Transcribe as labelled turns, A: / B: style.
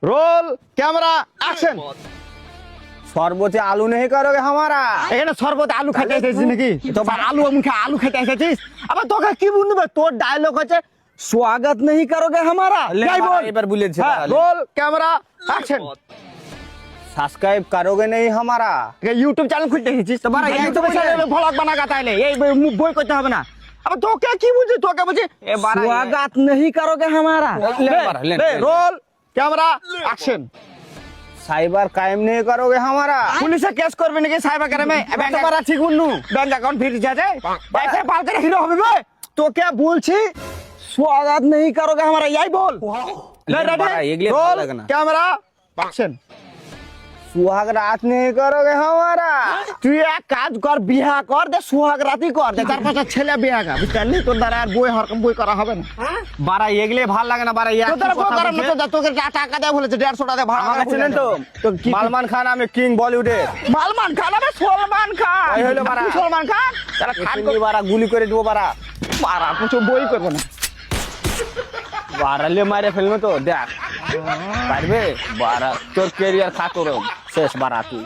A: Roll camera action.
B: শরবতে আলু नहीं करोगे हमारा
A: এখানে শরবত আলু খেতে এসেছিস নাকি? তো আলু মুখে আলু খেতে এসেছিস? আবার তোকে কি বলবে? তোর ডায়লগ হচ্ছে स्वागत नहीं करोगे हमारा।
B: ले
A: যাই
B: बारा,
A: বল
B: এবার বুলেছে
A: হ্যাঁ,
B: বারা, ले।
A: Roll camera action.
B: সাবস্ক্রাইব करोगे नहीं हमारा
A: ইউটিউব চ্যানেল খুলতে এসেছিস তো বারা ইউটিউব চ্যানেলে ভ্লগ বানাগা তাইলে এই বই করতে হবে না। আবার তোকে কি বুঝি? তোকে বুঝি
B: এ বারা,
A: स्वागत नहीं करोगे हमारा।
B: ले बारा, ले, ले।
A: Roll camera action.
B: Cyber crime नहीं करोगे हमारा
A: পুলিশে কেস করবে নাকি সাইবার ক্রাইমে? ব্যাংক বারা ঠিক বলনু ব্যাংক অ্যাকাউন্ট ফ্রিজ আছে বাইরে পাল করে হিরো হবে বে। তোকে বলছি स्वागत नहीं करोगे हमारा यही बोल।
B: ले बारा, एगले भालो
A: रोल
B: লাগে না।
A: Camera action.
B: सुहाग रात नहीं करोगे हमारा
A: তুই এক কাজ কর, বিয়া কর দে, সোহাগ রাতি কর দে, তার পাশে ছেলে বিয়া কর, বুঝলি? তোর দ্বারা আর বই হরকম বই করা হবে না।
B: বারা এগলে ভাল লাগে না বারা
A: তোর দ্বারা বই করার না, তোকে টাকা দেওয়া বলেছে 150 টাকা ভাড়া।
B: আমাকে চিনেন তো সালমান খান আমি কিং বলিউডের
A: সালমান খান? আবে সলমান খান।
B: এই হলো বারা।
A: তুই সলমান খান? তারা খান
B: খান বারা গুলি করে দেবো বারা
A: মারা কিছু বই করবে না।
B: বারালে মারে ফেলবে তো দেখ পারবে বারা তোর ক্যারিয়ার খাতর শেষ বারা তুই